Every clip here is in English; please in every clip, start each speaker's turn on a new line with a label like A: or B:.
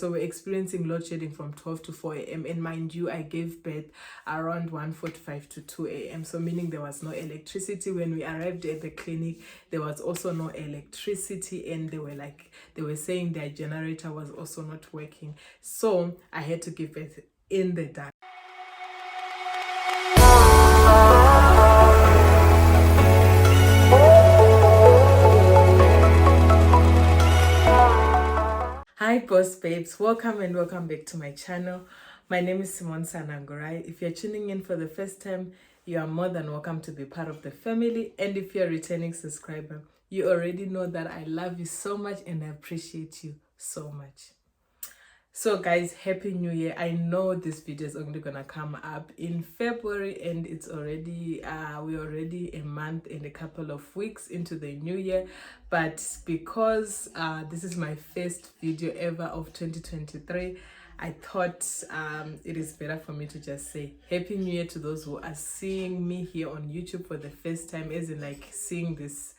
A: So we're experiencing load shedding from 12 to 4 a.m. And mind you, I gave birth around 1:45 to 2 a.m. So meaning there was no electricity. When we arrived at the clinic, there was also no electricity, and they were saying their generator was also not working. So I had to give birth in the dark. Hi boss babes, welcome and welcome back to my channel. My name is Simonesanangurai. If you're tuning in for the first time, you are more than welcome to be part of the family. And if you're a returning subscriber, you already know that I love you so much and I appreciate you so much. So guys, happy new year. I know this video is only gonna come up in February, and it's already we're already a month and a couple of weeks into the new year, but because this is my first video ever of 2023, I thought it is better for me to just say happy new year to those who are seeing me here on YouTube for the first time, as in like seeing this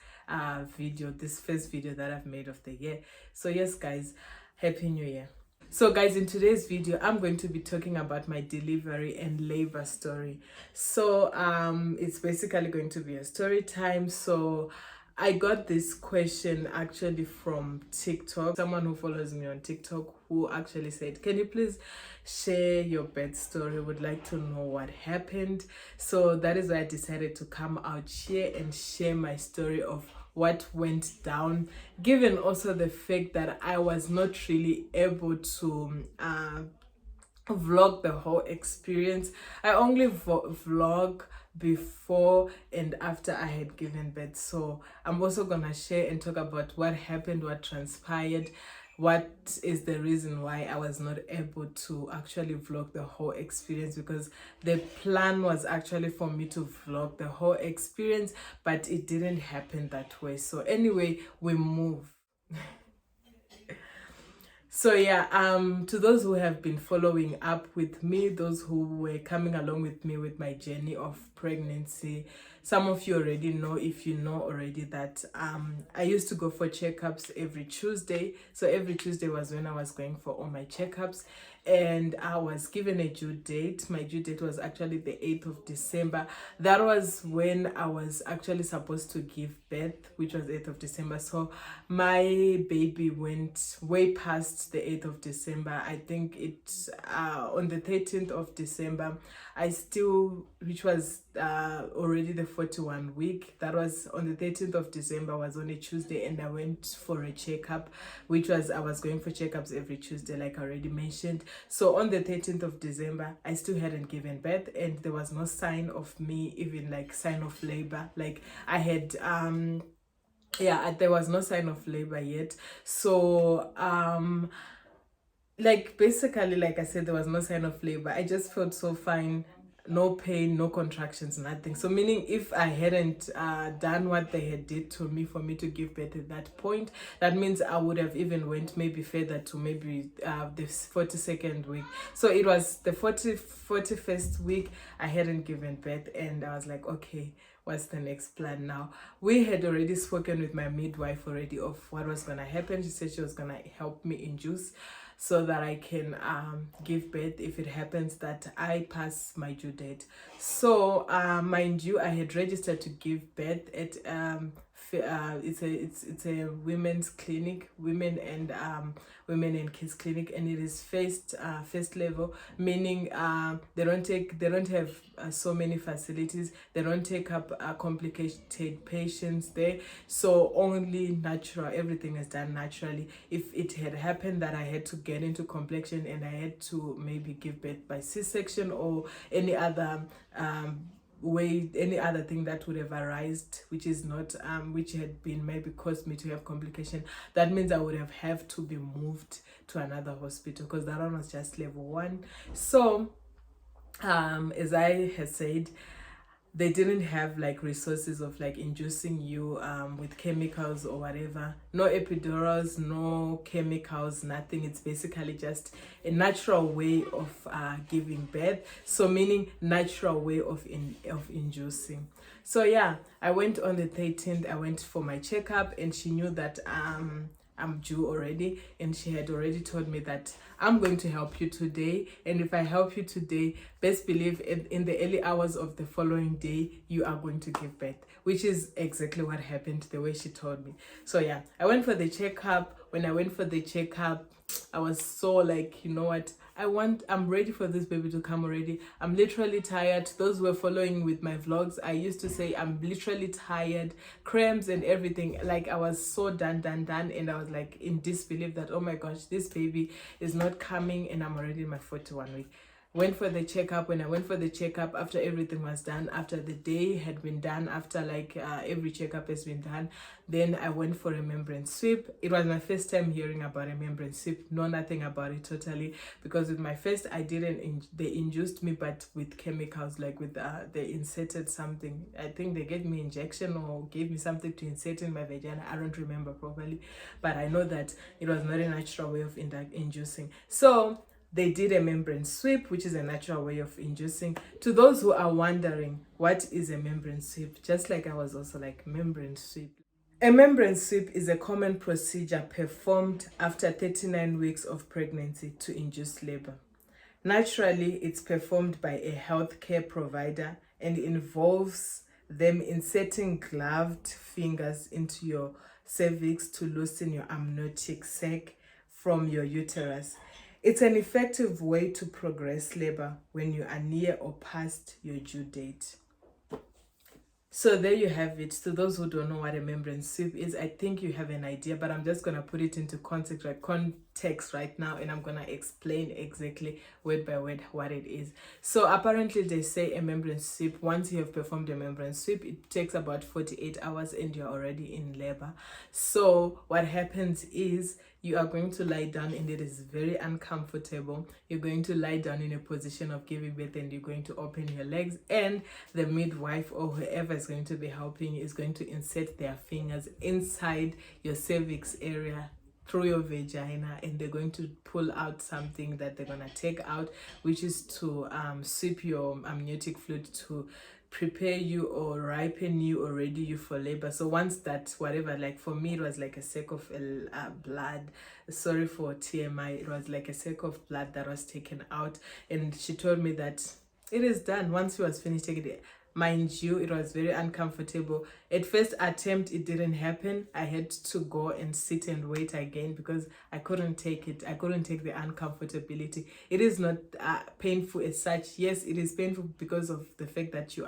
A: this first video that I've made of the year. So yes guys, happy new year. So guys, in today's video, I'm going to be talking about my delivery and labor story. So it's basically going to be a story time. So I got this question actually from TikTok. Someone who follows me on TikTok who actually said, can you please share your birth story? Would like to know what happened. So that is why I decided to come out here and share my story of what went down, given also the fact that I was not really able to vlog the whole experience. I only vlog before and after I had given birth. So I'm also gonna share and talk about what happened, what transpired, what is the reason why I was not able to actually vlog the whole experience, because the plan was actually for me to vlog the whole experience, but it didn't happen that way. So anyway, we move. So yeah, to those who have been following up with me, those who were coming along with me with my journey of pregnancy, some of you already know, if you know already, that I used to go for checkups every Tuesday. So every Tuesday was when I was going for all my checkups, and I was given a due date. My due date was actually the 8th of December. That was when I was actually supposed to give birth, which was 8th of December. So my baby went way past the 8th of December. I think it's on the 13th of December, which was already the 41 week. That was on the 13th of December, was on a Tuesday, and I went for a checkup, I was going for checkups every Tuesday, like I already mentioned. So on the 13th of December, I still hadn't given birth, and there was no sign of me, even like sign of labor. Like I had there was no sign of labor yet. So like basically, like I said, there was no sign of labor. I just felt so fine, no pain, no contractions, nothing. So meaning if I hadn't done what they had did to me for me to give birth at that point, that means I would have even went maybe further to maybe the 42nd week. So it was the 41st week I hadn't given birth, and I was like, okay, what's the next plan now? We had already spoken with my midwife already of what was gonna happen. She said she was gonna help me induce so that I can give birth if it happens that I pass my due date. So mind you, I had registered to give birth at it's a women's clinic, women and kids clinic, and it is first level, meaning they don't have so many facilities. They don't take up complicated patients there. So only natural, everything is done naturally. If it had happened that I had to get into complexion and I had to maybe give birth by C-section or any other any other thing that would have arisen, which is not which had been maybe caused me to have complication, that means I would have to be moved to another hospital, because that one was just level 1. So as I had said, they didn't have like resources of like inducing you with chemicals or whatever. No epidurals, no chemicals, nothing. It's basically just a natural way of giving birth. So meaning natural way of inducing. So yeah, I went on the 13th. I went for my checkup, and she knew that I'm due already, and she had already told me that I'm going to help you today, and if I help you today, best believe in the early hours of the following day you are going to give birth, which is exactly what happened the way she told me. So yeah, I went for the checkup. When I went for the checkup, I was so like, you know what, I'm ready for this baby to come already. I'm literally tired. Those who were following with my vlogs, I used to say I'm literally tired, cramps and everything. Like I was so done, and I was like in disbelief that, oh my gosh, this baby is not coming and I'm already in my 41 week. Went for the checkup. When I went for the checkup, after everything was done, after the day had been done, after like every checkup has been done, then I went for a membrane sweep. It was my first time hearing about a membrane sweep. Know nothing about it totally, because with my first I didn't they induced me, but with chemicals, like with they inserted something. I think they gave me injection or gave me something to insert in my vagina. I don't remember properly, but I know that it was not a natural way of inducing. So they did a membrane sweep, which is a natural way of inducing. To those who are wondering what is a membrane sweep, just like I was also like, membrane sweep. A membrane sweep is a common procedure performed after 39 weeks of pregnancy to induce labor. Naturally, it's performed by a healthcare provider and involves them inserting gloved fingers into your cervix to loosen your amniotic sac from your uterus. It's an effective way to progress labor when you are near or past your due date. So there you have it. To those who don't know what a membrane sweep is, I think you have an idea, but I'm just going to put it into context right now, and I'm going to explain exactly word by word what it is. So apparently they say a membrane sweep, once you have performed a membrane sweep, it takes about 48 hours and you're already in labor. So what happens is you are going to lie down, and it is very uncomfortable. You're going to lie down in a position of giving birth, and you're going to open your legs, and the midwife or whoever is going to be helping is going to insert their fingers inside your cervix area through your vagina, and they're going to pull out something that they're going to take out, which is to sweep your amniotic fluid to prepare you or ripen you or ready you for labor. So once that, whatever, like for me it was like a sack of blood, sorry for TMI, it was like a sack of blood that was taken out, and she told me that it is done. Once she was finished taking it, mind you, it was very uncomfortable. At first attempt it didn't happen. I had to go and sit and wait again because I couldn't take it. I couldn't take the uncomfortability. It is not painful as such. Yes, it is painful because of the fact that you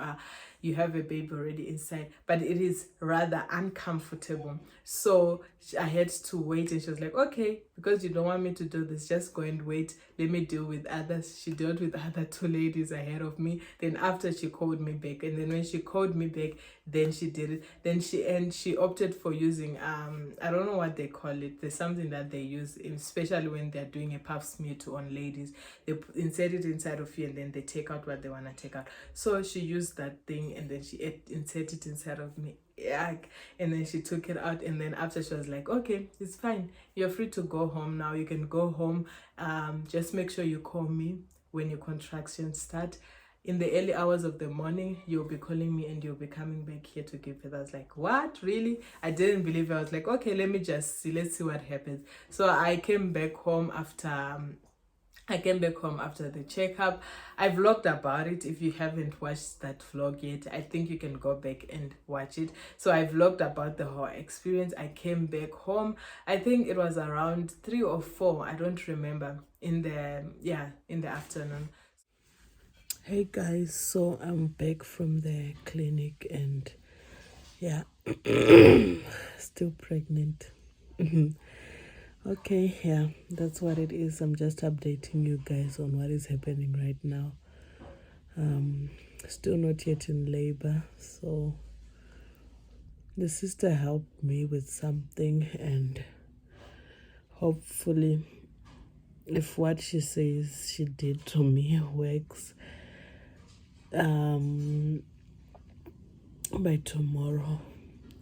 A: have a baby already inside, but it is rather uncomfortable. So I had to wait, and she was like, okay, because you don't want me to do this, just go and wait, let me deal with others. She dealt with other two ladies ahead of me. Then after, she called me back, and then when she called me back, then she did it. Then she opted for using I don't know what they call it. There's something that they use, especially when they're doing a pap smear on ladies. They insert it inside of you, and then they take out what they want to take out. So she used that thing, and then she inserted it inside of me. Yeah, and then she took it out, and then after, she was like, okay, it's fine, you're free to go home now, you can go home. Just make sure you call me when your contractions start. In the early hours of the morning, you'll be calling me, and you'll be coming back here to give birth. I was like, what, really? I didn't believe it. I was like, okay, let me just see, let's see what happens. So I came back home after the checkup. I vlogged about it. If you haven't watched that vlog yet, I think you can go back and watch it. So I vlogged about the whole experience. I came back home, I think it was around 3 or 4, I don't remember, in the afternoon. Hey guys, so I'm back from the clinic, and yeah, still pregnant. Okay, yeah, that's what it is. I'm just updating you guys on what is happening right now. Still not yet in labor, so the sister helped me with something, and hopefully, if what she says she did to me works, by tomorrow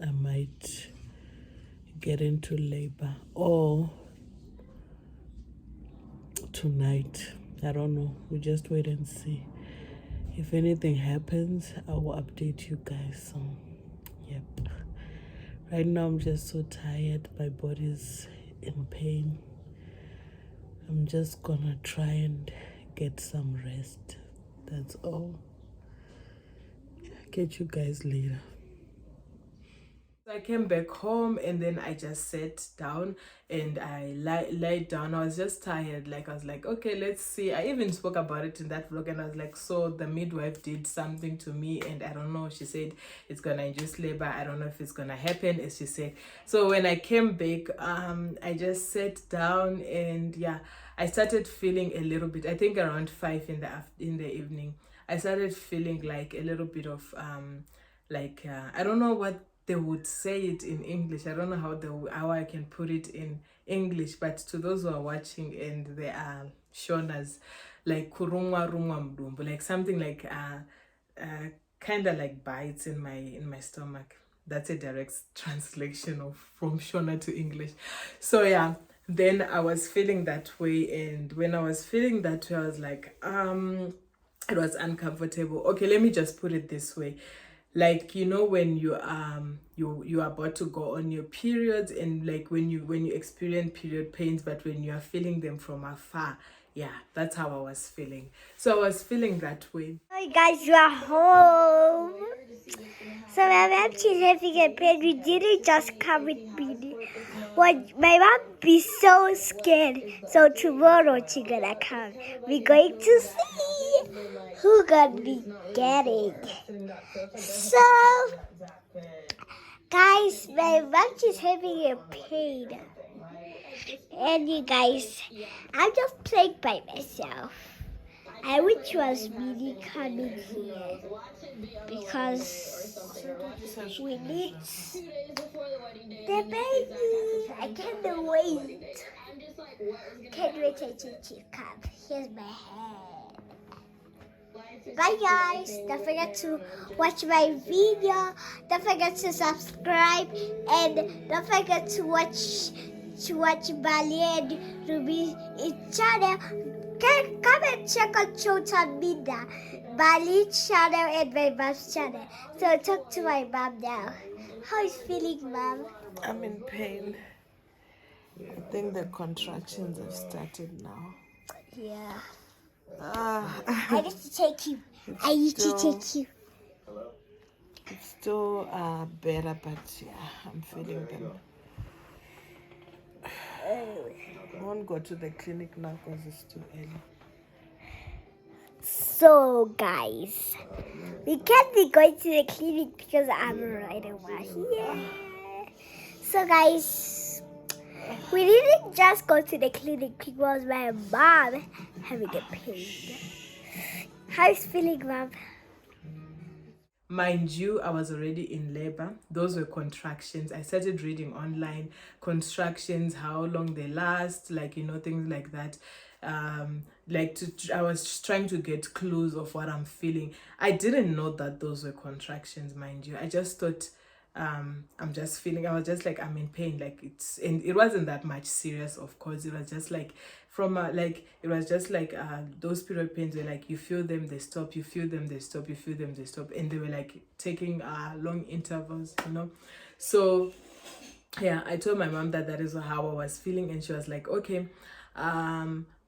A: I might get into labor, or tonight. I don't know. We just wait and see. If anything happens, I will update you guys. So, yep. Right now I'm just so tired. My body's in pain. I'm just gonna try and get some rest. That's all. Catch you guys later. So I came back home and then I just sat down and I laid down. I was just tired. Like I was like, okay, let's see. I even spoke about it in that vlog and I was like, so the midwife did something to me and I don't know. She said it's gonna induce labor. I don't know if it's gonna happen, as she said. So when I came back, I just sat down and yeah, I started feeling a little bit. I think around 5 in the evening, I started feeling like a little bit of I don't know what they would say it in English. I don't know how I can put it in English, but to those who are watching and they are Shonas, like kurungwa rungwa mdumbu, like something like kind of like bites in my stomach. That's a direct translation of from Shona to English. So yeah, then I was feeling that way, and when I was feeling that way, I was like, it was uncomfortable. Okay, let me just put it this way. Like, you know, when you are about to go on your periods, and like when you experience period pains, but when you are feeling them from afar, yeah, that's how I was feeling. So I was feeling that way.
B: Hi guys, you are home. So my mom, she's having a pain. We didn't just come with me. What my mom be so scared. So tomorrow she gonna come. We're going to see who gonna be getting. So guys, my mom is having a pain. And you guys, I'm just playing by myself. I wish was really coming here because we need the baby. I can't wait. Can't wait until she comes. Here's my hand. Bye guys. Don't forget to watch my video. Don't forget to subscribe and don't forget to watch Bali and Ruby's channel. Come and check out social media, Bali's channel and my mom's channel. So talk to my mom now. How is feeling, mom?
A: I'm in pain. I think the contractions have started now.
B: Yeah. I need to take you.
A: It's still better, but yeah, I'm feeling them. I won't go to the clinic now because it's too early.
B: So guys, we can't be going to the clinic because I'm right over here. So guys, we didn't just go to the clinic because my mom having a pain. How's feeling, mom?
A: Mind you, I was already in labor. Those were contractions. I started reading online contractions, how long they last, like, you know, things like that. I was trying to get clues of what I'm feeling. I didn't know that those were contractions, mind you. I just thought I'm just feeling, I was just like, I'm in pain, like and it wasn't that much serious, of course. It was just like those period pains were like, you feel them, they stop, you feel them, they stop, you feel them, they stop, and they were like taking long intervals, you know. So yeah, I told my mom that is how I was feeling, and she was like, okay,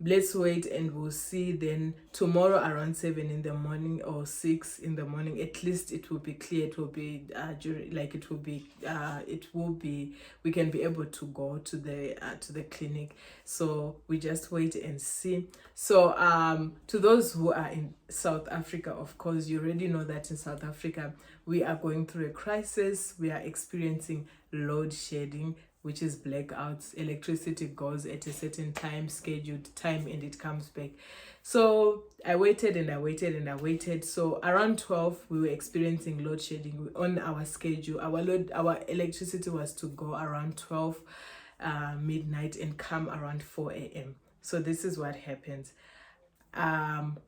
A: let's wait and we'll see then tomorrow around 7 in the morning or 6 in the morning. At least it will be clear. It will be we can be able to go to the clinic. So we just wait and see. So to those who are in South Africa, of course, you already know that in South Africa we are going through a crisis. We are experiencing load shedding, which is blackouts. Electricity goes at a certain time, scheduled time, and it comes back. So I waited and I waited and I waited. So around 12, we were experiencing load shedding on our schedule. Our electricity was to go around 12 midnight and come around 4 a.m. So this is what happens.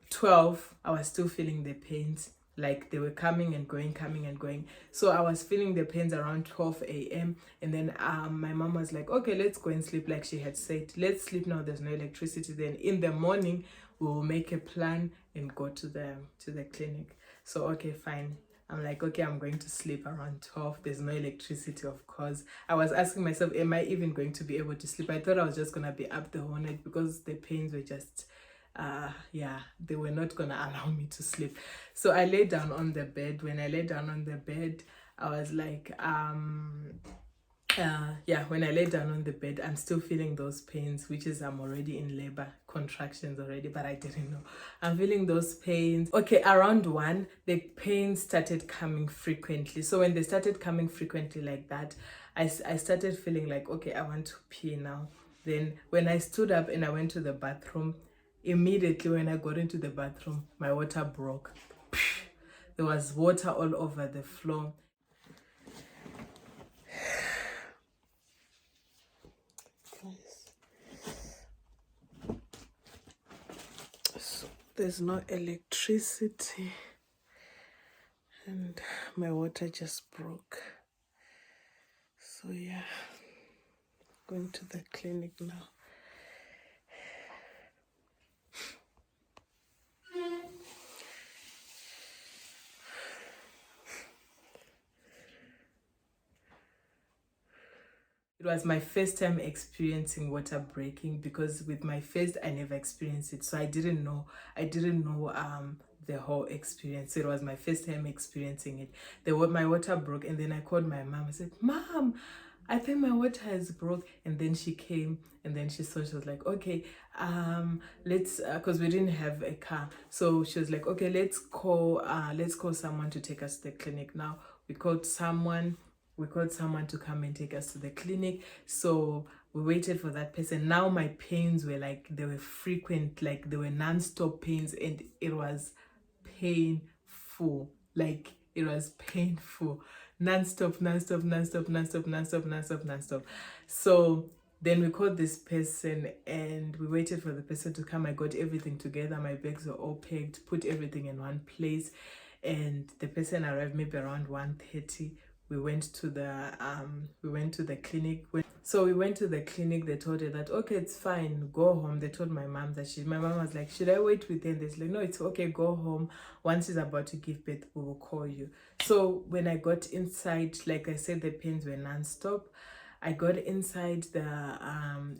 A: 12, I was still feeling the pains, like they were coming and going. So I was feeling the pains around 12 a.m. and then my mom was like, okay, let's go and sleep, like she had said. Let's sleep now, there's no electricity. Then in the morning we will make a plan and go to the clinic. So okay, fine. I'm like, okay, I'm going to sleep around 12. There's no electricity, of course. I was asking myself, am I even going to be able to sleep? I thought I was just going to be up the whole night because the pains were just, yeah, they were not going to allow me to sleep. So I lay down on the bed. When I lay down on the bed, I was like, yeah, when I lay down on the bed, I'm still feeling those pains, which is I'm already in labor contractions already, but I didn't know. I'm feeling those pains. Okay, around 1, the pains started coming frequently. So when they started coming frequently like that, I started feeling like, okay, I want to pee now. Then when I stood up and I went to the bathroom, immediately when I got into the bathroom, my water broke. There was water all over the floor. So there's no electricity and my water just broke. So yeah, going to the clinic now. It was my first time experiencing water breaking, because with my first I never experienced it, so I didn't know the whole experience. It was my first time experiencing it. My water broke, and then I called my mom. I said, Mom, I think my water has broke. And then she came, and then she saw, she was like, okay, let's, because we didn't have a car, so she was like, okay, let's call someone to take us to the clinic. Now we called someone to come and take us to the clinic. So we waited for that person. Now my pains were like, they were frequent, like they were non-stop pains, and it was painful. Like it was painful. Non-stop, non-stop, non-stop, non-stop, non-stop, non-stop, non-stop. So then we called this person and we waited for the person to come. I got everything together. My bags were all packed, put everything in one place. And the person arrived maybe around 1:30. We went to the clinic. So we went to the clinic. They told her that, okay, it's fine, go home. They told my mom that my mom was like, should I wait with her? They're like, no, it's okay, go home. Once she's about to give birth, we will call you. So when I got inside, like I said, the pains were non-stop. I got inside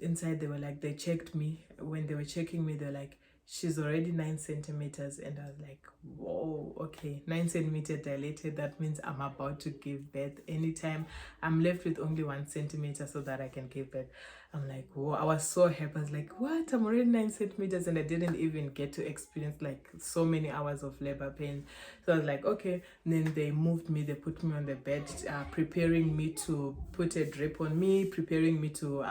A: inside they were like, they checked me. When they were checking me, they're like, she's already 9 centimeters. And I was like, whoa, okay, 9 centimeter dilated. That means I'm about to give birth anytime. I'm left with only 1 centimeter so that I can give birth. I'm like, whoa, I was so happy. I was like, what? I'm already 9 centimeters, and I didn't even get to experience like so many hours of labor pain. So I was like, okay. And then they moved me, they put me on the bed, preparing me to put a drip on me, preparing me to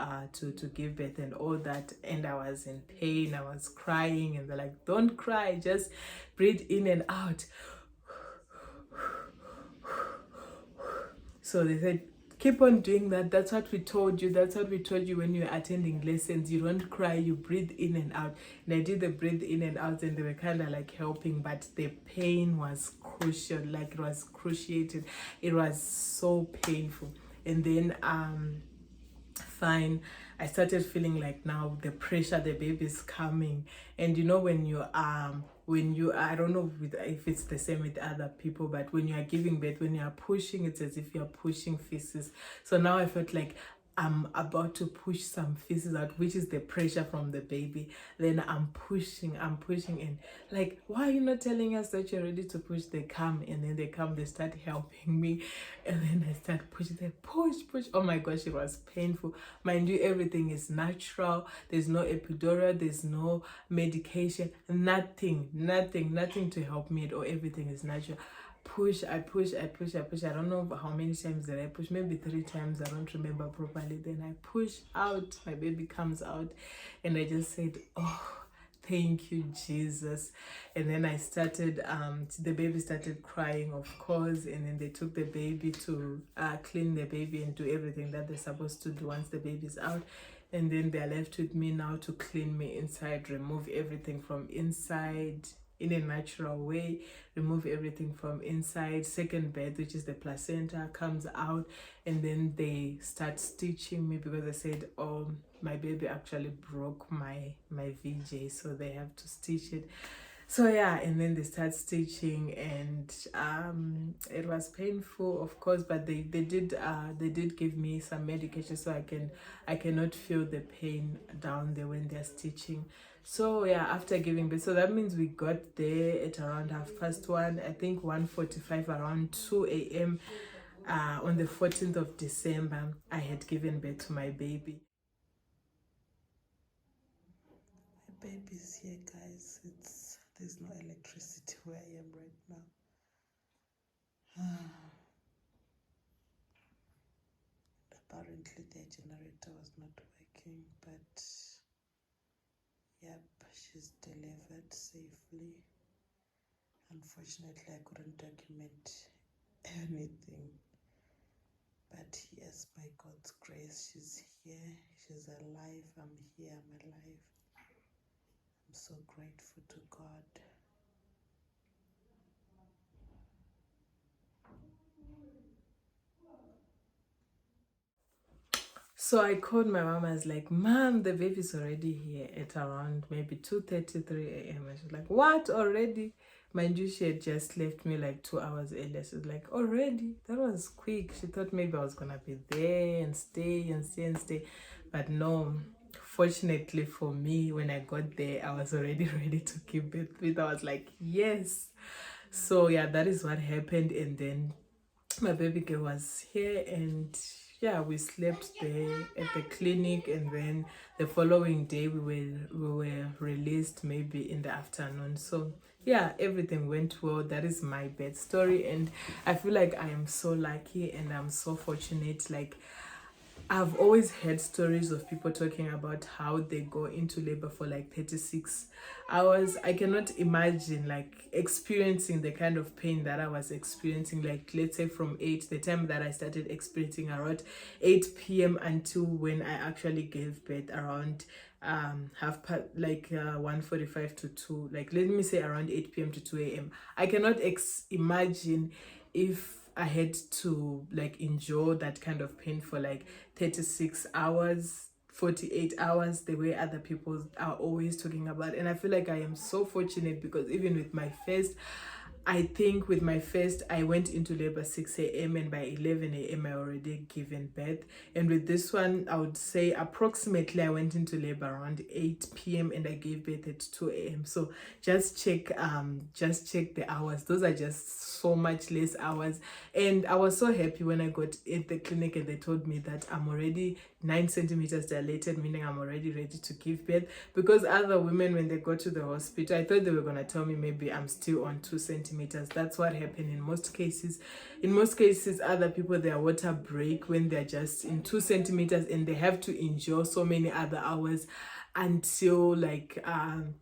A: give birth and all that. And I was in pain, I was crying, and they're like, don't cry, just breathe in and out. So they said, keep on doing that. That's what we told you. That's what we told you when you were attending lessons. You don't cry, you breathe in and out. And I did the breathe in and out, and they were kind of like helping, but the pain was crucial. Like it was cruciated. It was so painful. And then fine, I started feeling like now the pressure, the baby's coming. And you know, when you I don't know if it's the same with other people, but when you are giving birth, when you are pushing, it's as if you're pushing feces. So now I felt like I'm about to push some feces out, which is the pressure from the baby. Then I'm pushing, and like, why are you not telling us that you're ready to push? They come, and then they come, they start helping me, and then I start pushing, they push. Oh my gosh, it was painful. Mind you, everything is natural. There's no epidural, there's no medication, nothing to help me at all. Everything is natural. I push. I don't know how many times did I push, maybe 3 times, I don't remember properly. Then I push out, my baby comes out, and I just said, oh, thank you, Jesus. And then I started the baby started crying, of course, and then they took the baby to clean the baby and do everything that they're supposed to do once the baby's out. And then they're left with me now to clean me inside, remove everything from inside in a natural way, remove everything from inside. Second birth, which is the placenta, comes out, and then they start stitching me, because I said, my baby actually broke my VJ, so they have to stitch it. So yeah, and then they start stitching, and it was painful, of course, but they did give me some medication so I cannot feel the pain down there when they're stitching. So yeah, after giving birth, so that means we got there at around 1:30, I think 1:45, around 2 a.m. On the 14th of December, I had given birth to my baby. My baby's here, guys. There's no electricity where I am right now. Apparently their generator was not working, but yep, she's delivered safely. Unfortunately, I couldn't document anything, but yes, by God's grace, she's here, she's alive, I'm here, I'm alive. I'm so grateful to God. So I called my mom. I was like, "Mom, the baby's already here at around maybe 2:30, 3 a.m." And she's like, "What, already?" Mind you, she had just left me like 2 hours earlier. She's like, "Already? That was quick." She thought maybe I was gonna be there and stay and stay and stay. But no, fortunately for me, when I got there, I was already ready to give birth with. I was like, yes. So yeah, that is what happened. And then my baby girl was here, and yeah, we slept there at the clinic, and then the following day we were released maybe in the afternoon. So yeah, everything went well. That is my birth story, and I feel like I am so lucky and I'm so fortunate. Like, I've always heard stories of people talking about how they go into labor for like 36 hours. I cannot imagine like experiencing the kind of pain that I was experiencing. Like, let's say from 8, the time that I started experiencing around 8 p.m. until when I actually gave birth around half past, like 1:45 to 2, like let me say around 8 p.m. to 2 a.m. I cannot imagine if I had to like endure that kind of pain for like 36 hours, 48 hours, the way other people are always talking about. And I feel like I am so fortunate, because even with my first, I think with my first, I went into labor 6 a.m. and by 11 a.m. I already given birth. And with this one, I would say approximately I went into labor around 8 p.m. and I gave birth at 2 a.m. So just check the hours. Those are just so much less hours. And I was so happy when I got at the clinic and they told me that I'm already 9 centimeters dilated, meaning I'm already ready to give birth. Because other women, when they go to the hospital, I thought they were going to tell me maybe I'm still on 2 centimeters. That's what happened in most cases. In most cases, other people, their water break when they're just in 2 centimeters and they have to endure so many other hours until like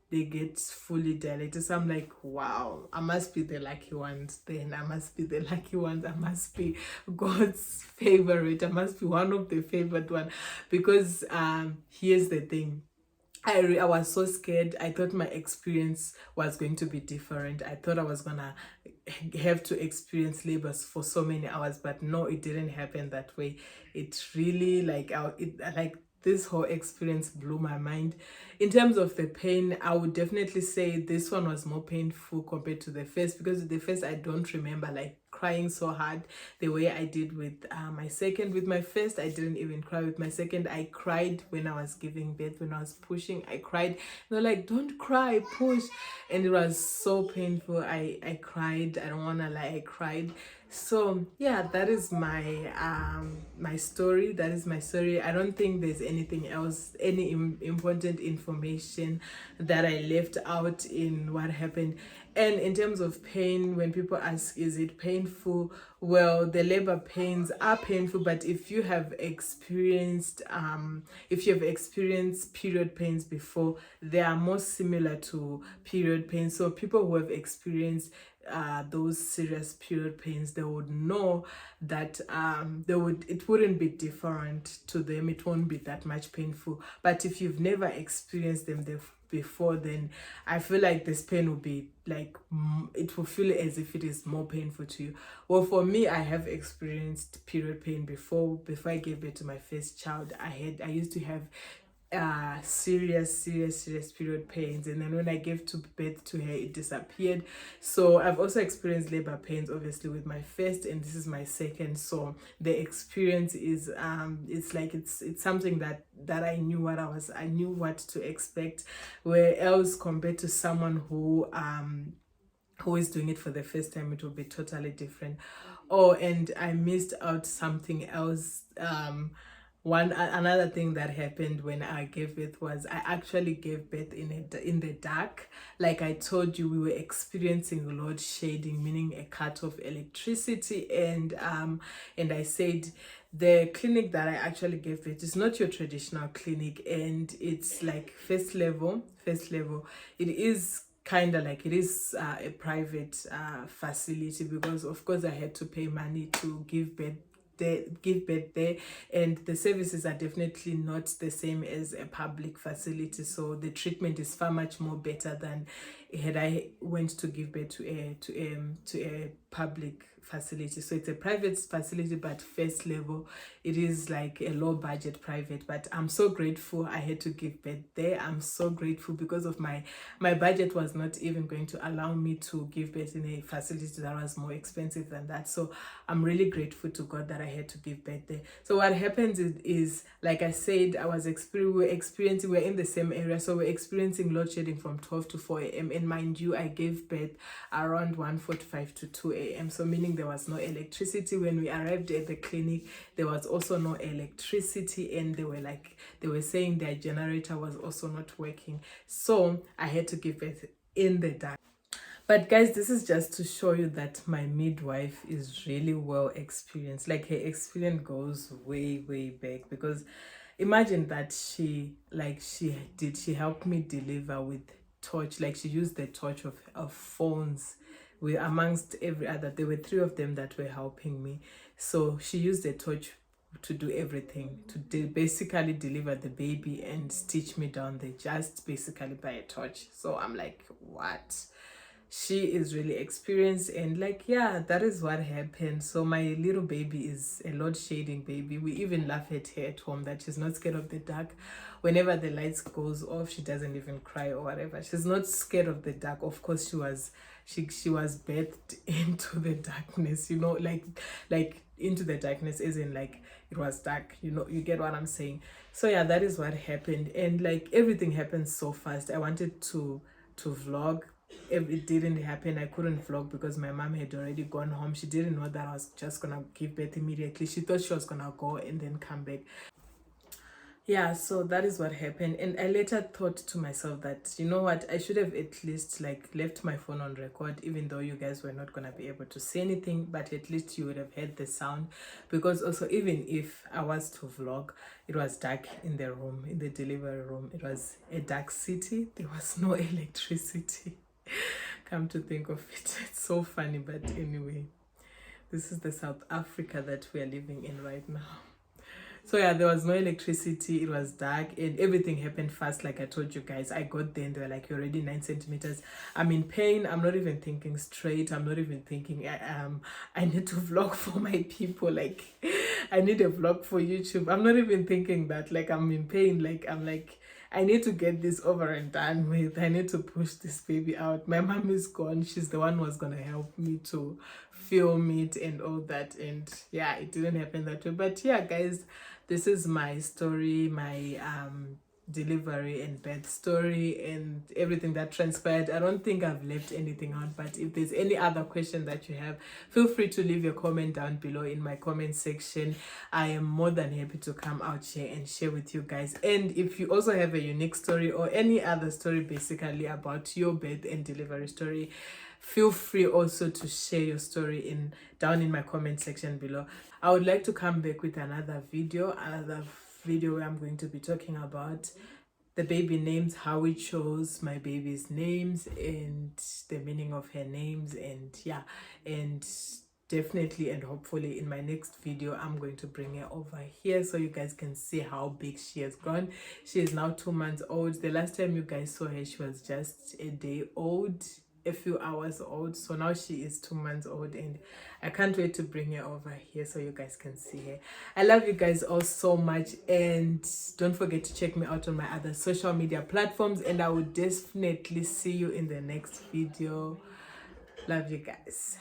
A: they get fully dilated. So I'm like, wow, I must be the lucky ones. Then I must be the lucky ones. I must be God's favorite. I must be one of the favored one. Because here's the thing, I was so scared. I thought my experience was going to be different. I thought I was gonna have to experience labors for so many hours, but no, it didn't happen that way. It really like this whole experience blew my mind. In terms of the pain, I would definitely say this one was more painful compared to the first, because the first I don't remember like crying so hard the way I did with my second. With my first, I didn't even cry. With my second, I cried when I was giving birth. When I was pushing, I cried. They're like, "Don't cry, push," and it was so painful. I cried. I don't wanna lie, I cried. So yeah, that is my story. That is my story. I don't think there's anything else, any important information that I left out in what happened. And in terms of pain, when people ask, is it painful? Well, the labor pains are painful, but if you have experienced period pains before, they are more similar to period pains. So people who have experienced those serious period pains, they would know that it wouldn't be different to them. It won't be that much painful. But if you've never experienced them before, then I feel like this pain will be like it will feel as if it is more painful to you. Well, for me, I have experienced period pain before I gave birth to my first child. I used to have serious period pains, and then when I gave to birth to her, it disappeared. So I've also experienced labor pains, obviously, with my first, and this is my second. So the experience is it's like it's something that I knew what to expect, where else compared to someone who is doing it for the first time, it will be totally different. Oh, and I missed out something else. Another thing that happened when I gave birth was I actually gave birth in the dark. Like I told you, we were experiencing load shedding, meaning a cut of electricity, and I said the clinic that I actually gave birth is not your traditional clinic, and it's like first level. It is kind of like it is a private facility, because of course I had to pay money to give birth there, and the services are definitely not the same as a public facility, so the treatment is far much more better than had I went to give birth to a public facility. So it's a private facility, but first level, it is like a low budget private. But I'm so grateful I had to give birth there. I'm so grateful, because of my budget was not even going to allow me to give birth in a facility that was more expensive than that. So I'm really grateful to God that I had to give birth there. So what happens is like I said, we're in the same area, so we're experiencing load shedding from 12 to 4 a.m. and mind you, I gave birth around 1:45 to 2 a.m. So meaning there was no electricity. When we arrived at the clinic, there was also no electricity, and they were saying their generator was also not working. So I had to give birth in the dark. But guys, this is just to show you that my midwife is really well experienced. Like her experience goes way back, because imagine that she helped me deliver with torch. Like she used the torch of phones. We amongst every other, there were 3 of them that were helping me. So she used the torch to do everything, to basically deliver the baby and stitch me down there, just basically by a torch. So I'm like, what? She is really experienced, and like, yeah, that is what happened. So my little baby is a load shedding baby. We even laugh at her at home that she's not scared of the dark. Whenever the lights goes off, she doesn't even cry or whatever. She's not scared of the dark. Of course she was birthed into the darkness, like into the darkness, as in like it was dark, you get what I'm saying. So yeah, that is what happened, and like everything happened so fast. I wanted to vlog. It didn't happen. I couldn't vlog because my mom had already gone home. She didn't know that I was just gonna give birth immediately. She thought she was gonna go and then come back. Yeah, so that is what happened, and I later thought to myself that, you know what, I should have at least like left my phone on record, even though you guys were not gonna be able to see anything, but at least you would have heard the sound. Because also, even if I was to vlog, it was dark in the room, in the delivery room. It was a dark city. There was no electricity. Come to think of it, it's so funny. But anyway, this is the South Africa that we are living in right now. So yeah, there was no electricity, it was dark, and everything happened fast. Like I told you guys, I got there and they were like, you're already 9 centimeters. I'm in pain. I'm not even thinking straight. I'm not even thinking I need to vlog for my people. Like I need a vlog for YouTube. I'm not even thinking that. Like I'm in pain. Like I'm like, I need to get this over and done with. I need to push this baby out. My mom is gone. She's the one who was gonna help me to film it and all that. And yeah, it didn't happen that way. But yeah, guys, this is my story, my delivery and birth story, and everything that transpired. I don't think I've left anything out, but if there's any other question that you have, feel free to leave your comment down below in my comment section. I am more than happy to come out here and share with you guys. And if you also have a unique story or any other story basically about your birth and delivery story, feel free also to share your story down in my comment section below. I would like to come back with another video where I'm going to be talking about the baby names, how we chose my baby's names and the meaning of her names, and yeah, and definitely and hopefully in my next video I'm going to bring her over here so you guys can see how big she has grown. She is now 2 months old. The last time you guys saw her, she was just a day old. a few hours old. So now she is 2 months old, and I can't wait to bring her over here so you guys can see her. I love you guys all so much, and don't forget to check me out on my other social media platforms, and I will definitely see you in the next video. Love you guys.